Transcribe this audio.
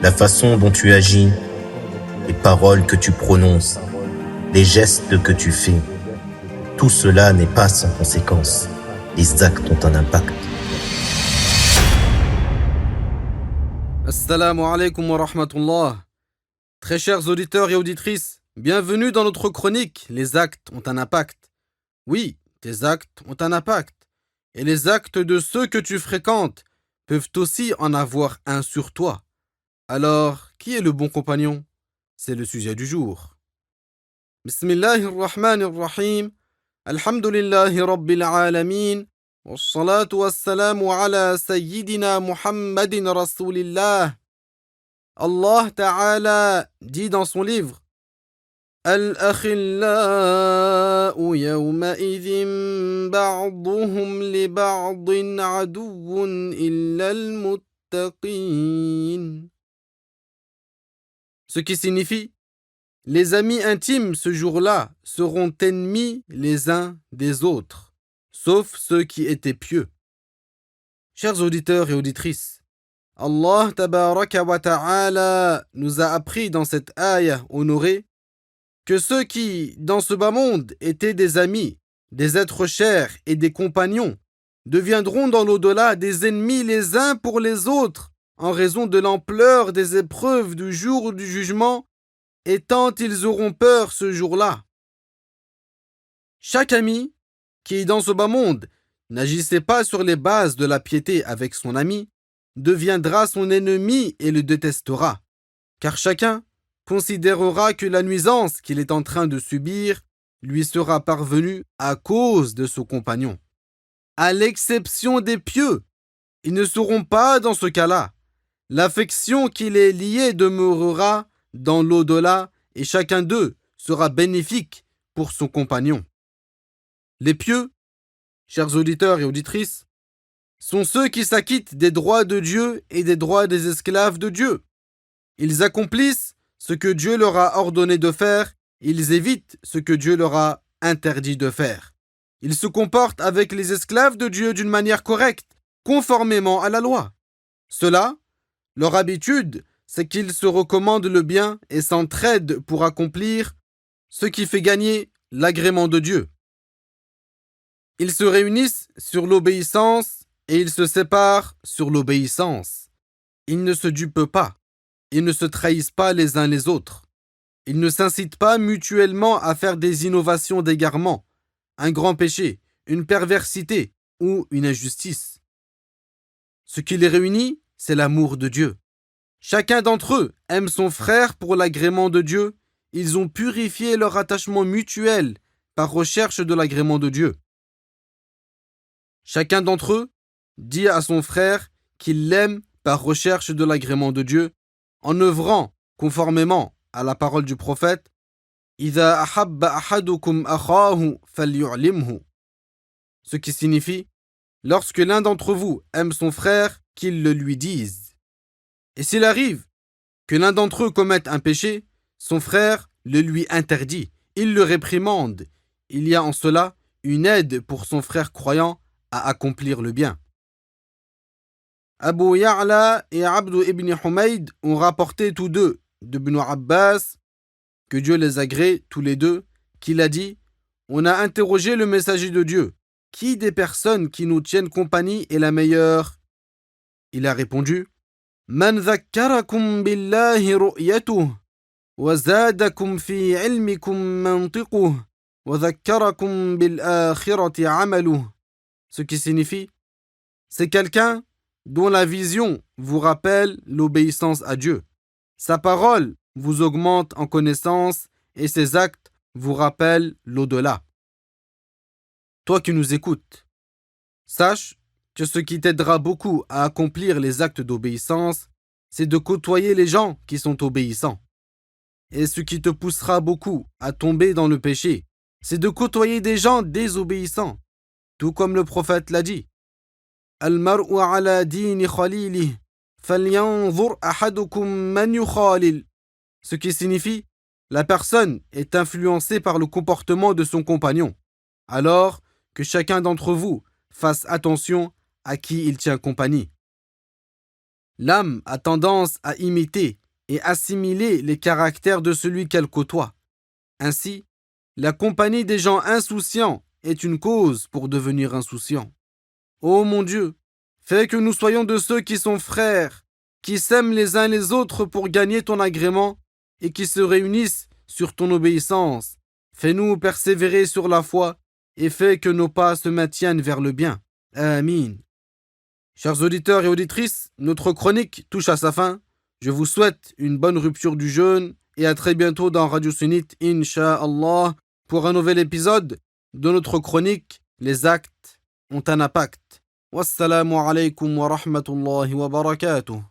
la façon dont tu agis, les paroles que tu prononces, les gestes que tu fais, tout cela n'est pas sans conséquence. Les actes ont un impact. Assalamu alaikum wa rahmatullah. Très chers auditeurs et auditrices, bienvenue dans notre chronique Les actes ont un impact. Oui, tes actes ont un impact. Et les actes de ceux que tu fréquentes peuvent aussi en avoir un sur toi. Alors, qui est le bon compagnon? C'est le sujet du jour. Bismillahirrahmanirrahim. Alhamdulillahi rabbil alamin. Wassalatu wassalamu ala sayyidina Muhammadin rasulillah. Allah Ta'ala dit dans son livre Al-akhillau yawma'idhin ba'duhum li ba'din aduwwun illa al-muttaqin. Ce qui signifie les amis intimes ce jour-là seront ennemis les uns des autres, sauf ceux qui étaient pieux. Chers auditeurs et auditrices, Allah Tabaraka wa Ta'ala nous a appris dans cette ayah honorée que ceux qui, dans ce bas monde, étaient des amis, des êtres chers et des compagnons, deviendront dans l'au-delà des ennemis les uns pour les autres en raison de l'ampleur des épreuves du jour du jugement et tant ils auront peur ce jour-là. Chaque ami qui, dans ce bas monde, n'agissait pas sur les bases de la piété avec son ami, deviendra son ennemi et le détestera, car chacun considérera que la nuisance qu'il est en train de subir lui sera parvenue à cause de son compagnon. À l'exception des pieux, ils ne seront pas dans ce cas-là. L'affection qui les liait demeurera dans l'au-delà et chacun d'eux sera bénéfique pour son compagnon. Les pieux, chers auditeurs et auditrices, sont ceux qui s'acquittent des droits de Dieu et des droits des esclaves de Dieu. Ils accomplissent ce que Dieu leur a ordonné de faire, ils évitent ce que Dieu leur a interdit de faire. Ils se comportent avec les esclaves de Dieu d'une manière correcte, conformément à la loi. Cela, leur habitude, c'est qu'ils se recommandent le bien et s'entraident pour accomplir ce qui fait gagner l'agrément de Dieu. Ils se réunissent sur l'obéissance et ils se séparent sur l'obéissance. Ils ne se dupent pas. Ils ne se trahissent pas les uns les autres. Ils ne s'incitent pas mutuellement à faire des innovations d'égarement, un grand péché, une perversité ou une injustice. Ce qui les réunit, c'est l'amour de Dieu. Chacun d'entre eux aime son frère pour l'agrément de Dieu. Ils ont purifié leur attachement mutuel par recherche de l'agrément de Dieu. Chacun d'entre eux dit à son frère qu'il l'aime par recherche de l'agrément de Dieu, en œuvrant conformément à la parole du prophète إِذَا أَحَبَّ أَحَدُكُمْ أَخَاهُ فَلْيُعْلِمْهُ. Ce qui signifie lorsque l'un d'entre vous aime son frère, qu'il le lui dise. Et s'il arrive que l'un d'entre eux commette un péché, son frère le lui interdit, il le réprimande. Il y a en cela une aide pour son frère croyant à accomplir le bien. Abu Ya'la et Abd ibn Humayd ont rapporté tous deux d'Ibn Abbas, que Dieu les agrée tous les deux, qu'il a dit: on a interrogé le messager de Dieu, qui des personnes qui nous tiennent compagnie est la meilleure? Il a répondu: Man dhakkarakum billahi ru'yatuh, wa zadakum fi ilmikum mantiquh, wa dhakkarakum bil akhirati amaluh. Ce qui signifie, c'est quelqu'un dont la vision vous rappelle l'obéissance à Dieu. Sa parole vous augmente en connaissance et ses actes vous rappellent l'au-delà. Toi qui nous écoutes, sache que ce qui t'aidera beaucoup à accomplir les actes d'obéissance, c'est de côtoyer les gens qui sont obéissants. Et ce qui te poussera beaucoup à tomber dans le péché, c'est de côtoyer des gens désobéissants, tout comme le prophète l'a dit. Al-mar'u ala dini khalilih, falyanzur ahadukum man yukhalil. Ce qui signifie, la personne est influencée par le comportement de son compagnon. Alors que chacun d'entre vous fasse attention à qui il tient compagnie. L'âme a tendance à imiter et assimiler les caractères de celui qu'elle côtoie. Ainsi, la compagnie des gens insouciants est une cause pour devenir insouciant. Ô mon Dieu, fais que nous soyons de ceux qui sont frères, qui s'aiment les uns les autres pour gagner ton agrément et qui se réunissent sur ton obéissance. Fais-nous persévérer sur la foi et fais que nos pas se maintiennent vers le bien. Amin. Chers auditeurs et auditrices, notre chronique touche à sa fin. Je vous souhaite une bonne rupture du jeûne et à très bientôt dans Radio Sunnite, Inch'Allah, pour un nouvel épisode de notre chronique Les actes ont un impact. Wassalamu alaikum wa rahmatullahi wa barakatuh.